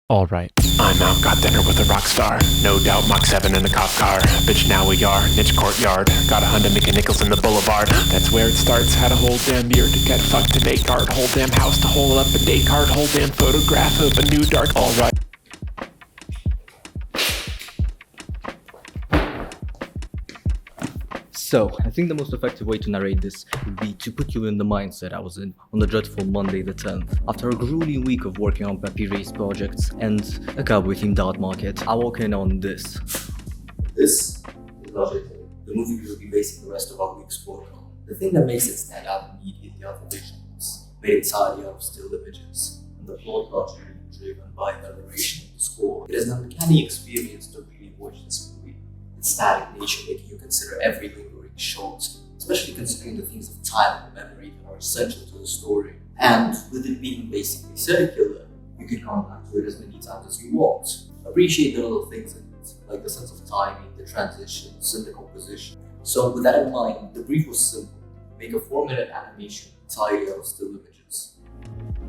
Alright. I'm out, got dinner with a rock star. No doubt, Mach 7 in a cop car. Bitch, now we are, niche courtyard. Got a Honda Nickels in the boulevard. That's where it starts. Had a whole damn year to get fucked to make art. Whole damn house to hole up a day card. Whole damn photograph of a new dark. Alright. So, I think the most effective way to narrate this would be to put you in the mindset I was in on the dreadful Monday the 10th. After a grueling week of working on Peppy race projects and a cowboy-themed art market, I walk in on this. This is Logical, the movie we will be basing the rest of our week's work on. The thing that makes it stand out immediately are the visuals, made entirely out of still images, and the plot largely driven by the narration of the score. It is an uncanny experience to really watch this movie. Its static nature making you consider every lingering shot, especially considering the themes of time and memory that are essential to the story. And with it being basically circular, you can come back to it as many times as you want. Appreciate the little things in it, like the sense of timing, the transitions, and the composition. So with that in mind, the brief was simple. Make a 4-minute animation entirely out of still images.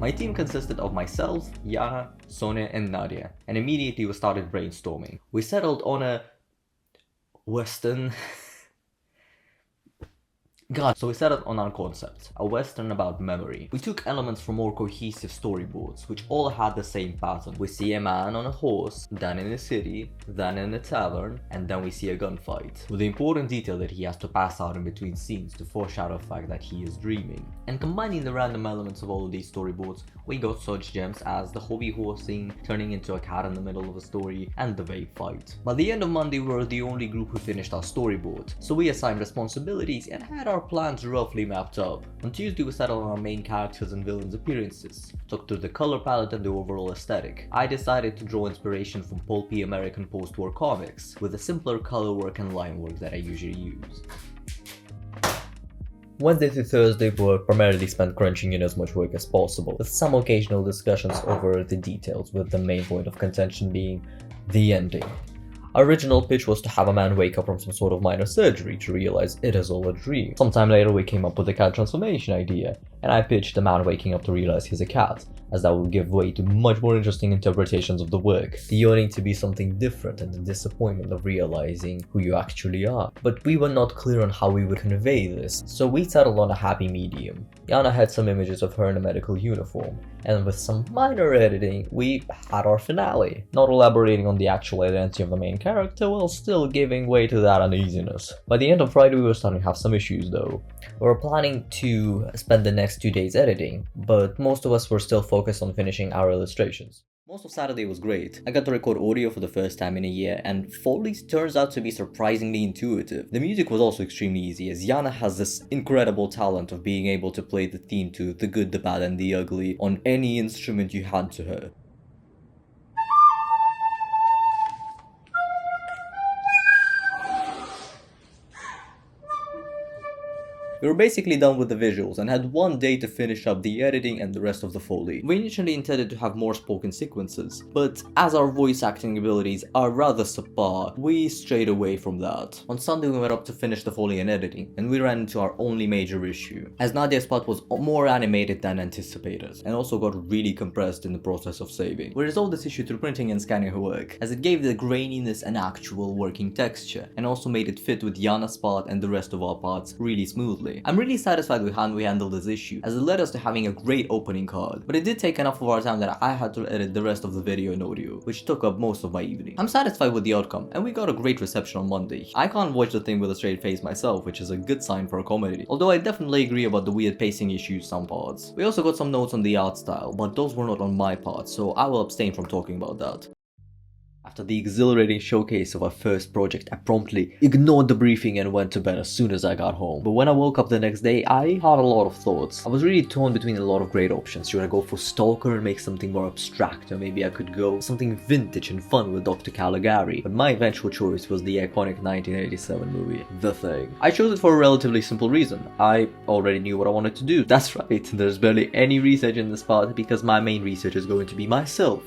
My team consisted of myself, Yana, Sonia, and Nadia, and immediately we started brainstorming. We settled on a Western... So we settled on our concept, a western about memory. We took elements from more cohesive storyboards, which all had the same pattern. We see a man on a horse, then in a city, then in a tavern, and then we see a gunfight. With the important detail that he has to pass out in between scenes to foreshadow the fact that he is dreaming. And combining the random elements of all of these storyboards, we got such gems as the hobby horsing turning into a cat in the middle of a story, and the vape fight. By the end of Monday, we were the only group who finished our storyboard, so we assigned responsibilities and had our plans roughly mapped up. On Tuesday we settled on our main characters and villains' appearances, talked through the color palette and the overall aesthetic. I decided to draw inspiration from pulpy American post-war comics, with a simpler color work and line work that I usually use. Wednesday to Thursday were primarily spent crunching in as much work as possible, with some occasional discussions over the details, with the main point of contention being the ending. Our original pitch was to have a man wake up from some sort of minor surgery to realize it is all a dream. Sometime later we came up with the cat transformation idea, and I pitched a man waking up to realize he's a cat, as that would give way to much more interesting interpretations of the work, the yearning to be something different and the disappointment of realizing who you actually are. But we were not clear on how we would convey this, so we settled on a happy medium. Yana had some images of her in a medical uniform, and with some minor editing, we had our finale, not elaborating on the actual identity of the main character while still giving way to that uneasiness. By the end of Friday we were starting to have some issues though. We were planning to spend the next 2 days editing, but most of us were still focused on finishing our illustrations. Most of Saturday was great. I got to record audio for the first time in a year, and Foley turns out to be surprisingly intuitive. The music was also extremely easy, as Yana has this incredible talent of being able to play the theme to The Good, the Bad and the Ugly on any instrument you hand to her. We were basically done with the visuals and had 1 day to finish up the editing and the rest of the Foley. We initially intended to have more spoken sequences, but as our voice acting abilities are rather subpar, we strayed away from that. On Sunday we went up to finish the Foley and editing, and we ran into our only major issue, as Nadia's part was more animated than anticipated, and also got really compressed in the process of saving. We resolved this issue through printing and scanning her work, as it gave the graininess an actual working texture, and also made it fit with Yana's part and the rest of our parts really smoothly. I'm really satisfied with how we handled this issue, as it led us to having a great opening card, but it did take enough of our time that I had to edit the rest of the video and audio, which took up most of my evening. I'm satisfied with the outcome, and we got a great reception on Monday. I can't watch the thing with a straight face myself, which is a good sign for a comedy, although I definitely agree about the weird pacing issues some parts. We also got some notes on the art style, but those were not on my part, so I will abstain from talking about that. After the exhilarating showcase of our first project, I promptly ignored the briefing and went to bed as soon as I got home. But when I woke up the next day, I had a lot of thoughts. I was really torn between a lot of great options. Should I go for Stalker and make something more abstract, or maybe I could go something vintage and fun with Dr. Caligari? But my eventual choice was the iconic 1987 movie, The Thing. I chose it for a relatively simple reason. I already knew what I wanted to do. That's right, there's barely any research in this part because my main research is going to be myself.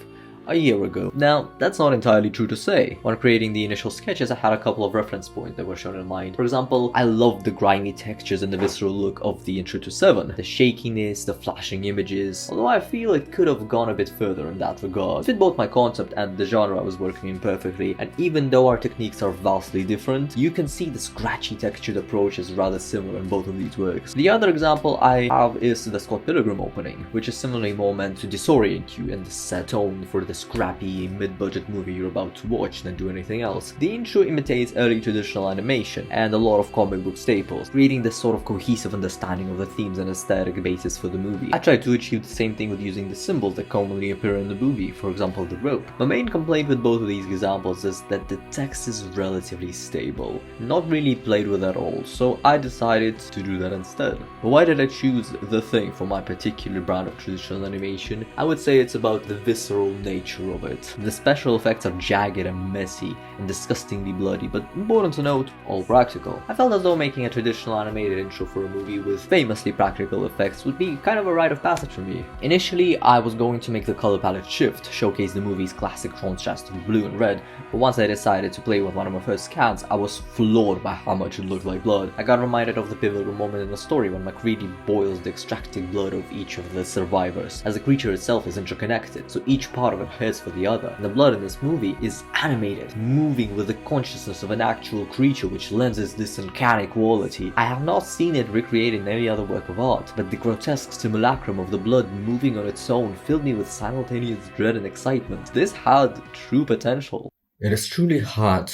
a year ago. Now, that's not entirely true to say. When creating the initial sketches, I had a couple of reference points that were shown in mind. For example, I loved the grimy textures and the visceral look of the intro to 7, the shakiness, the flashing images, although I feel it could have gone a bit further in that regard. It fit both my concept and the genre I was working in perfectly, and even though our techniques are vastly different, you can see the scratchy textured approach is rather similar in both of these works. The other example I have is the Scott Pilgrim opening, which is similarly more meant to disorient you and set tone for the scrappy mid-budget movie you're about to watch than do anything else. The intro imitates early traditional animation and a lot of comic book staples, creating this sort of cohesive understanding of the themes and aesthetic basis for the movie. I tried to achieve the same thing with using the symbols that commonly appear in the movie, for example the rope. My main complaint with both of these examples is that the text is relatively stable, not really played with at all, so I decided to do that instead. But why did I choose the thing for my particular brand of traditional animation? I would say it's about the visceral nature of it. The special effects are jagged and messy and disgustingly bloody, but important to note, all practical. I felt as though making a traditional animated intro for a movie with famously practical effects would be kind of a rite of passage for me. Initially, I was going to make the color palette shift, showcase the movie's classic contrast of blue and red, but once I decided to play with one of my first scans, I was floored by how much it looked like blood. I got reminded of the pivotal moment in the story when MacReady boils the extracted blood of each of the survivors, as the creature itself is interconnected, so each part of it hurts for the other. And the blood in this movie is animated, moving with the consciousness of an actual creature, which lends it this uncanny quality. I have not seen it recreated in any other work of art, but the grotesque simulacrum of the blood moving on its own filled me with simultaneous dread and excitement. This had true potential. It is truly hard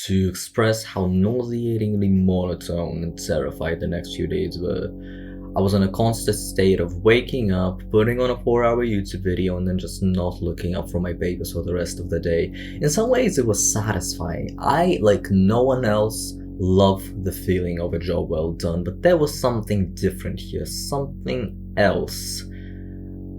to express how nauseatingly monotone and terrified the next few days were. I was in a constant state of waking up, putting on a 4-hour YouTube video, and then just not looking up from my papers for the rest of the day. In some ways it was satisfying. I, like no one else, love the feeling of a job well done, but there was something different here, something else.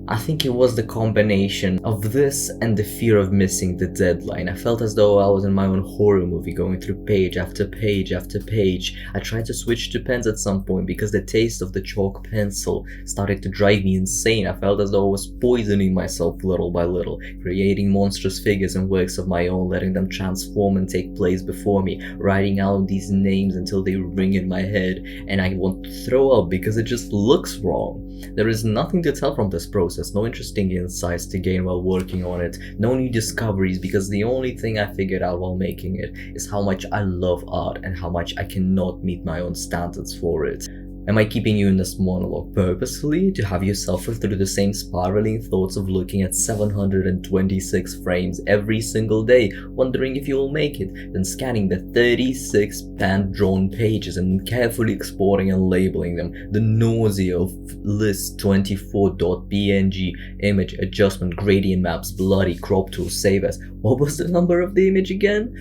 I think it was the combination of this and the fear of missing the deadline. I felt as though I was in my own horror movie, going through page after page after page. I tried to switch to pens at some point because the taste of the chalk pencil started to drive me insane. I felt as though I was poisoning myself little by little, creating monstrous figures and works of my own, letting them transform and take place before me, writing out these names until they ring in my head, and I want to throw up because it just looks wrong. There is nothing to tell from this process, no interesting insights to gain while working on it, no new discoveries, because the only thing I figured out while making it is how much I love art and how much I cannot meet my own standards for it. Am I keeping you in this monologue purposefully to have you suffer through the same spiraling thoughts of looking at 726 frames every single day, wondering if you will make it, then scanning the 36 hand-drawn pages and carefully exporting and labeling them, the nausea of list24.png, image adjustment, gradient maps, bloody crop tool, save as, what was the number of the image again?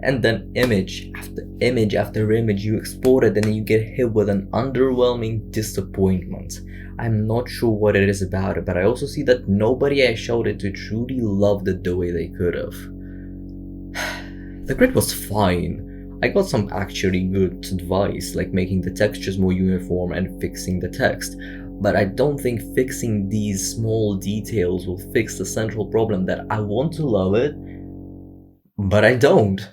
And then image after image after image you export it, and then you get hit with an underwhelming disappointment. I'm not sure what it is about it, but I also see that nobody I showed it to truly loved it the way they could have. The grid was fine. I got some actually good advice, like making the textures more uniform and fixing the text, but I don't think fixing these small details will fix the central problem that I want to love it, but I don't.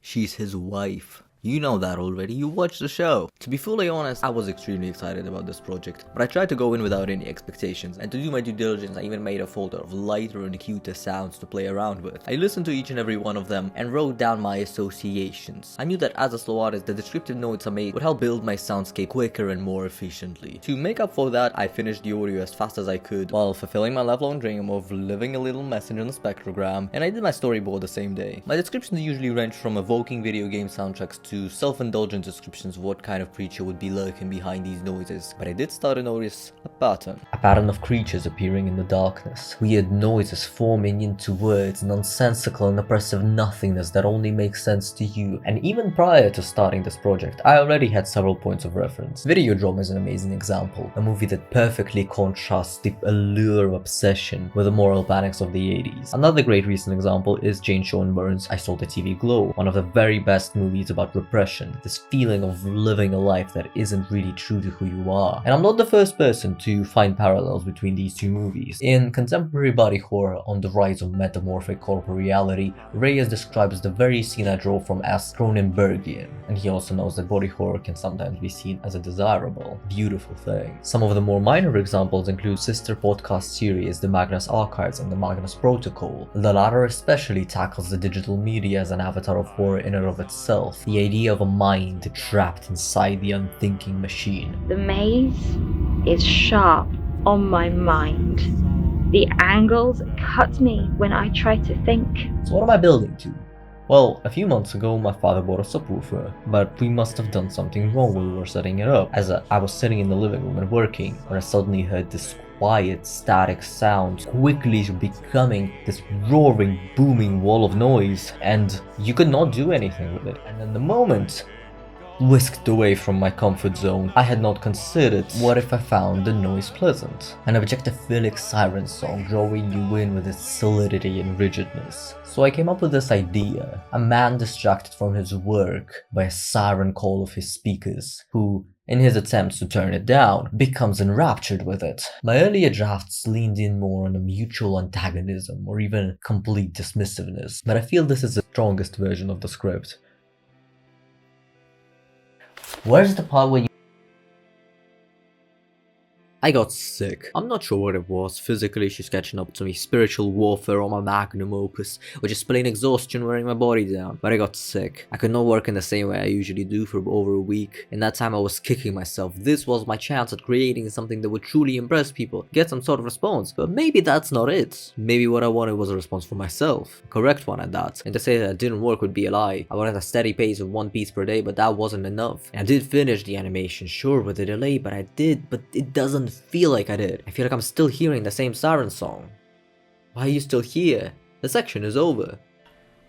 She's his wife. You know that already, you watched the show. To be fully honest, I was extremely excited about this project, but I tried to go in without any expectations, and to do my due diligence I even made a folder of lighter and cuter sounds to play around with. I listened to each and every one of them and wrote down my associations. I knew that as a slow artist, the descriptive notes I made would help build my soundscape quicker and more efficiently. To make up for that, I finished the audio as fast as I could, while fulfilling my lifelong dream of living a little message on a spectrogram, and I did my storyboard the same day. My descriptions usually range from evoking video game soundtracks to self-indulgent descriptions of what kind of creature would be lurking behind these noises, but I did start to notice a pattern. A pattern of creatures appearing in the darkness, weird noises forming into words, nonsensical and oppressive nothingness that only makes sense to you. And even prior to starting this project, I already had several points of reference. Videodrome is an amazing example, a movie that perfectly contrasts the allure of obsession with the moral panics of the 80s. Another great recent example is Jane Schoenbrun's I Saw the TV Glow, one of the very best movies about repression, this feeling of living a life that isn't really true to who you are. And I'm not the first person to find parallels between these two movies. In contemporary body horror On the Rise of Metamorphic Corporeality, Reyes describes the very scene I draw from as Cronenbergian, and he also knows that body horror can sometimes be seen as a desirable, beautiful thing. Some of the more minor examples include sister podcast series The Magnus Archives and The Magnus Protocol. The latter especially tackles the digital media as an avatar of horror in and of itself, the idea of a mind trapped inside the unthinking machine. The maze is sharp on my mind. The angles cut me when I try to think. So what am I building to? Well, a few months ago my father bought a subwoofer, but we must have done something wrong when we were setting it up, as I was sitting in the living room and working, when I suddenly heard this quiet, static sound quickly becoming this roaring, booming wall of noise, and you could not do anything with it. And in the moment, whisked away from my comfort zone, I had not considered what if I found the noise pleasant. An objectophilic siren song drawing you in with its solidity and rigidness. So I came up with this idea: a man distracted from his work by a siren call of his speakers, who, in his attempts to turn it down, becomes enraptured with it. My earlier drafts leaned in more on a mutual antagonism or even complete dismissiveness, but I feel this is the strongest version of the script. Where's the part where you... I got sick. I'm not sure what it was. Physically, she's catching up to me. Spiritual warfare on my magnum opus, or just plain exhaustion wearing my body down. But I got sick. I could not work in the same way I usually do for over a week. In that time I was kicking myself. This was my chance at creating something that would truly impress people, get some sort of response. But maybe that's not it. Maybe what I wanted was a response for myself. A correct one at that. And to say that it didn't work would be a lie. I wanted a steady pace of 1 piece per day, but that wasn't enough. And I did finish the animation, sure, with a delay, but I did. But it doesn't feel like I did. I feel like I'm still hearing the same siren song. Why are you still here? The section is over.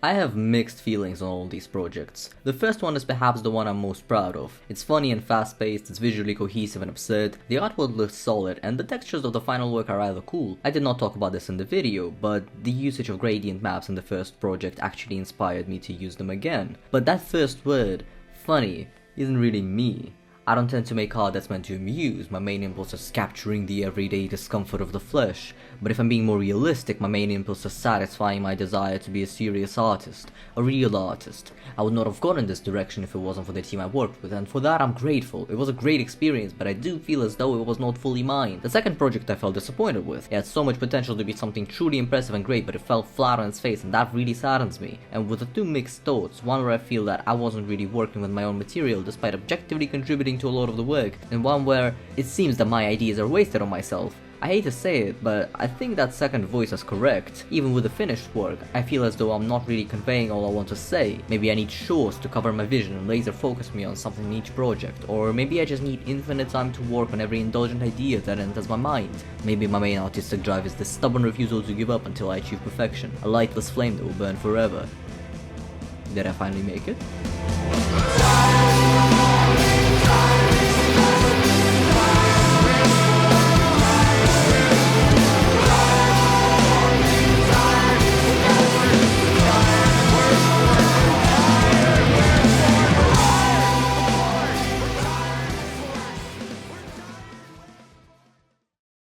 I have mixed feelings on all these projects. The first one is perhaps the one I'm most proud of. It's funny and fast-paced, it's visually cohesive and absurd, the artwork looks solid, and the textures of the final work are rather cool. I did not talk about this in the video, but the usage of gradient maps in the first project actually inspired me to use them again. But that first word, funny, isn't really me. I don't tend to make art that's meant to amuse. My main impulse is capturing the everyday discomfort of the flesh. But if I'm being more realistic, my main impulse is satisfying my desire to be a serious artist, a real artist. I would not have gone in this direction if it wasn't for the team I worked with, and for that I'm grateful. It was a great experience, but I do feel as though it was not fully mine. The second project I felt disappointed with. It had so much potential to be something truly impressive and great, but it fell flat on its face, and that really saddens me. And with the two mixed thoughts, one where I feel that I wasn't really working with my own material despite objectively contributing to a lot of the work, and one where it seems that my ideas are wasted on myself. I hate to say it, but I think that second voice is correct. Even with the finished work, I feel as though I'm not really conveying all I want to say. Maybe I need shores to cover my vision and laser focus me on something in each project, or maybe I just need infinite time to work on every indulgent idea that enters my mind. Maybe my main artistic drive is the stubborn refusal to give up until I achieve perfection, a lightless flame that will burn forever. Did I finally make it?